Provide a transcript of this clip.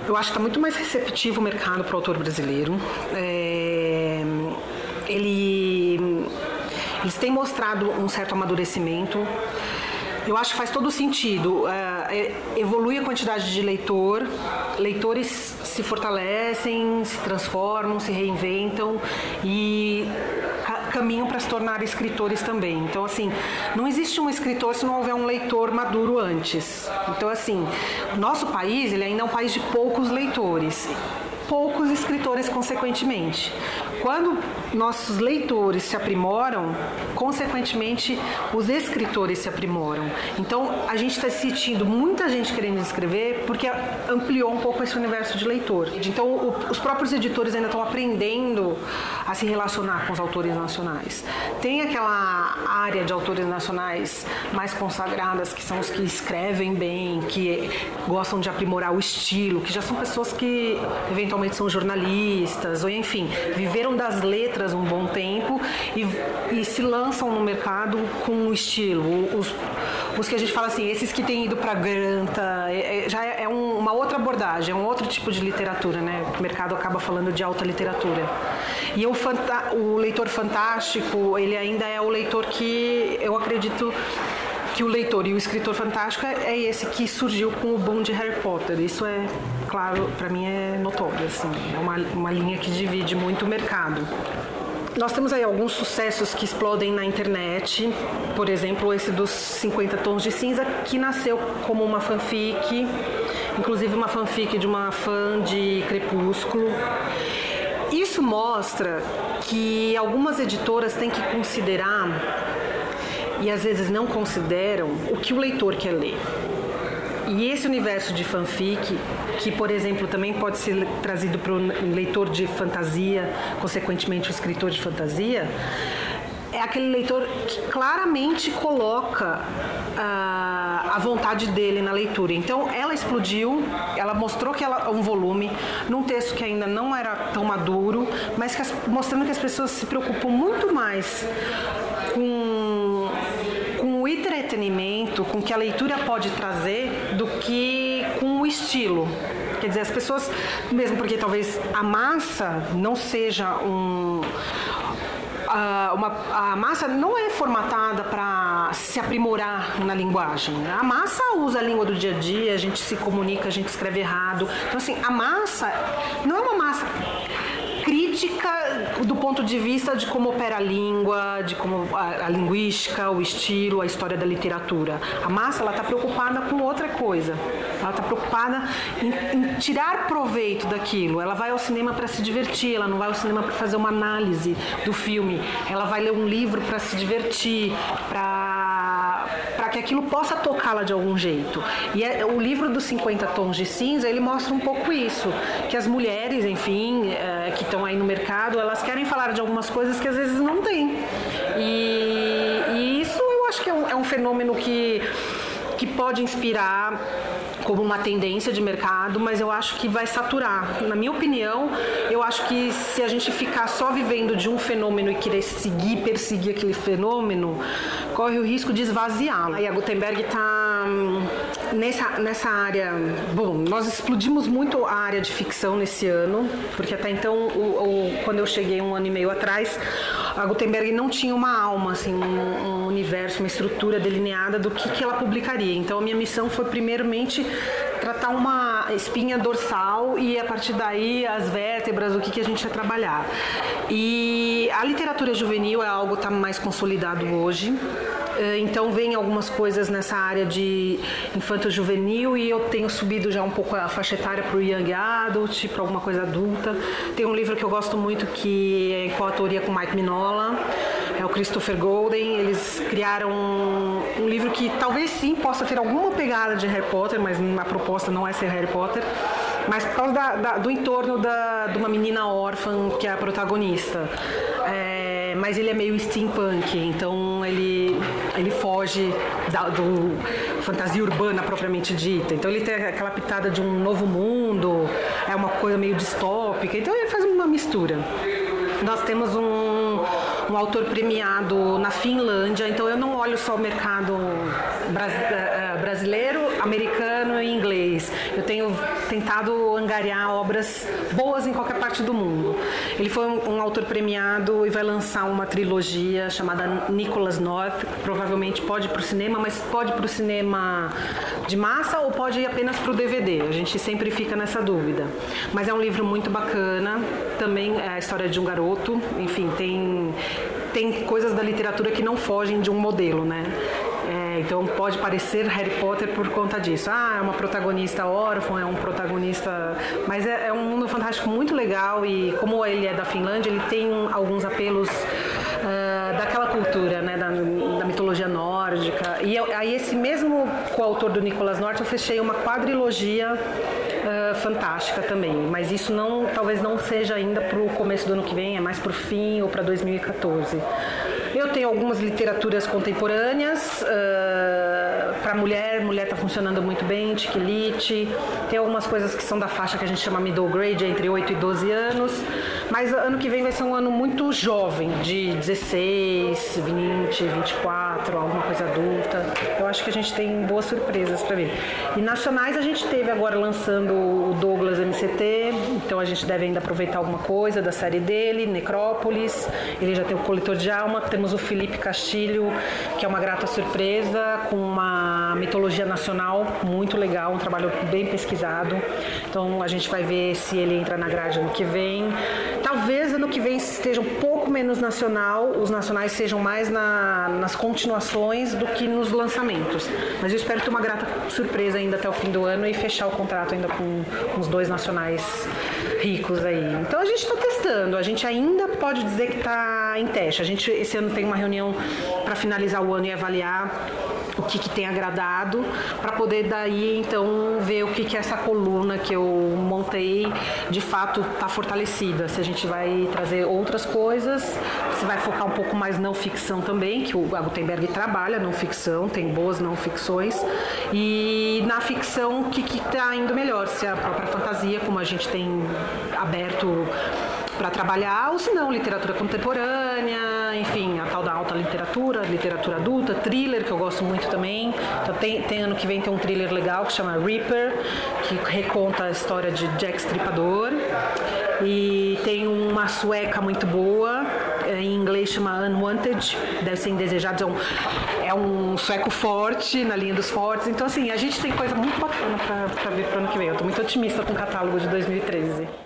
Eu acho que está muito mais receptivo o mercado para o autor brasileiro. Eles têm mostrado um certo amadurecimento. Eu acho que faz todo sentido. Evolui a quantidade de leitores se fortalecem, se transformam, se reinventam e caminham para se tornar escritores também. Então, assim, não existe um escritor se não houver um leitor maduro antes. Então, assim, nosso país, ele ainda é um país de poucos leitores, poucos escritores, consequentemente. Quando nossos leitores se aprimoram, consequentemente, os escritores se aprimoram. Então, a gente está sentindo muita gente querendo escrever porque ampliou um pouco esse universo de leitor. Então, os próprios editores ainda estão aprendendo a se relacionar com os autores nacionais. Tem aquela área de autores nacionais mais consagradas, que são os que escrevem bem, que gostam de aprimorar o estilo, que já são pessoas que, eventualmente, são jornalistas, ou enfim, viveram das letras um bom tempo e se lançam no mercado com um estilo. Os que a gente fala assim, esses que têm ido para Granta, já é uma outra abordagem, é um outro tipo de literatura, né? O mercado acaba falando de alta literatura. E o leitor fantástico, ele ainda é o leitor que eu acredito que o leitor e o escritor fantástico é esse que surgiu com o boom de Harry Potter. Isso é, claro, para mim é notório, assim, é uma linha que divide muito o mercado. Nós temos aí alguns sucessos que explodem na internet, por exemplo, esse dos 50 Tons de Cinza, que nasceu como uma fanfic, inclusive uma fanfic de uma fã de Crepúsculo. Isso mostra que algumas editoras têm que considerar, e às vezes não consideram, o que o leitor quer ler. E esse universo de fanfic, que, por exemplo, também pode ser trazido para o leitor de fantasia, consequentemente o escritor de fantasia, é aquele leitor que claramente coloca a vontade dele na leitura. Então, ela explodiu, ela mostrou que ela um volume, num texto que ainda não era tão maduro, mas mostrando que as pessoas se preocupam muito mais com o entretenimento, com o que a leitura pode trazer, do que com o estilo. Quer dizer, as pessoas, mesmo porque talvez a massa não seja a massa não é formatada para se aprimorar na linguagem. A massa usa a língua do dia a dia, a gente se comunica, a gente escreve errado. Então, assim, a massa não é uma massa crítica do ponto de vista de como opera a língua, de como a linguística, o estilo, a história da literatura. A massa, ela está preocupada com outra coisa. Ela está preocupada em tirar proveito daquilo. Ela vai ao cinema para se divertir, ela não vai ao cinema para fazer uma análise do filme. Ela vai ler um livro para se divertir, para que aquilo possa tocá-la de algum jeito. E o livro dos 50 Tons de Cinza, ele mostra um pouco isso, que as mulheres, enfim, que estão aí no mercado, elas querem falar de algumas coisas que às vezes não tem. E isso eu acho que é um fenômeno que pode inspirar como uma tendência de mercado, mas eu acho que vai saturar. Na minha opinião, eu acho que se a gente ficar só vivendo de um fenômeno e querer perseguir aquele fenômeno, corre o risco de esvaziá-lo. Aí a Gutenberg está nessa área. Bom, nós explodimos muito a área de ficção nesse ano, porque até então, quando eu cheguei 1 ano e meio atrás, a Gutenberg não tinha uma alma, assim, um universo, uma estrutura delineada do que ela publicaria. Então a minha missão foi primeiramente tratar uma espinha dorsal e a partir daí as vértebras, o que a gente ia trabalhar. E a literatura juvenil é algo que está mais consolidado hoje. Então vem algumas coisas nessa área de infanto-juvenil e eu tenho subido já um pouco a faixa etária para o young adult, para alguma coisa adulta. Tem um livro que eu gosto muito que é em coautoria com Mike Mignola, é o Christopher Golden. Eles criaram um livro que talvez sim possa ter alguma pegada de Harry Potter, mas a proposta não é ser Harry Potter, mas por causa do entorno de uma menina órfã que é a protagonista. Mas ele é meio steampunk, então ele foge do fantasia urbana propriamente dita. Então ele tem aquela pitada de um novo mundo, é uma coisa meio distópica, então ele faz uma mistura. Nós temos um autor premiado na Finlândia, então eu não olho só o mercado brasileiro, americano e inglês. Eu tenho tentado angariar obras boas em qualquer parte do mundo. Ele foi um autor premiado e vai lançar uma trilogia chamada Nicholas North, que provavelmente pode ir para o cinema, mas pode ir para o cinema de massa ou pode ir apenas para o DVD. A gente sempre fica nessa dúvida. Mas é um livro muito bacana, também é a história de um garoto, enfim, tem coisas da literatura que não fogem de um modelo, né? Então pode parecer Harry Potter por conta disso. É uma protagonista órfã, é um protagonista... Mas é um mundo fantástico muito legal e como ele é da Finlândia, ele tem alguns apelos daquela cultura, né? Da mitologia nórdica. E aí esse mesmo coautor do Nicholas North, eu fechei uma quadrilogia fantástica também. Mas isso talvez não seja ainda para o começo do ano que vem, é mais para o fim ou para 2014. Eu tenho algumas literaturas contemporâneas para mulher está funcionando muito bem, Tiquilite. Tem algumas coisas que são da faixa que a gente chama middle grade, entre 8 e 12 anos. Mas ano que vem vai ser um ano muito jovem, de 16, 20, 24, alguma coisa adulta. Eu acho que a gente tem boas surpresas para ver. E nacionais a gente teve agora lançando o Douglas MCT, então a gente deve ainda aproveitar alguma coisa da série dele, Necrópolis. Ele já tem o Coletor de Alma. Temos o Felipe Castilho, que é uma grata surpresa, com uma mitologia nacional muito legal, um trabalho bem pesquisado. Então a gente vai ver se ele entra na grade ano que vem. Talvez ano que vem esteja um pouco menos nacional, os nacionais sejam mais nas continuações do que nos lançamentos. Mas eu espero ter uma grata surpresa ainda até o fim do ano e fechar o contrato ainda com uns 2 nacionais ricos aí. Então a gente está testando, a gente ainda pode dizer que está em teste. A gente esse ano tem uma reunião para finalizar o ano e avaliar o que tem agradado, para poder daí então ver o que essa coluna que eu montei de fato está fortalecida. Se a gente vai trazer outras coisas, se vai focar um pouco mais não ficção também, que o Gutenberg trabalha não ficção, tem boas não ficções, e na ficção o que está indo melhor, se é a própria fantasia, como a gente tem aberto para trabalhar, ou se não, literatura contemporânea, enfim, a tal da alta literatura, literatura adulta, thriller, que eu gosto muito também. Então tem ano que vem tem um thriller legal que chama Reaper, que reconta a história de Jack Stripador. E tem uma sueca muito boa, em inglês chama Unwanted, deve ser Indesejados, é um sueco forte, na linha dos fortes. Então assim, a gente tem coisa muito bacana para ver para o ano que vem. Eu estou muito otimista com o catálogo de 2013.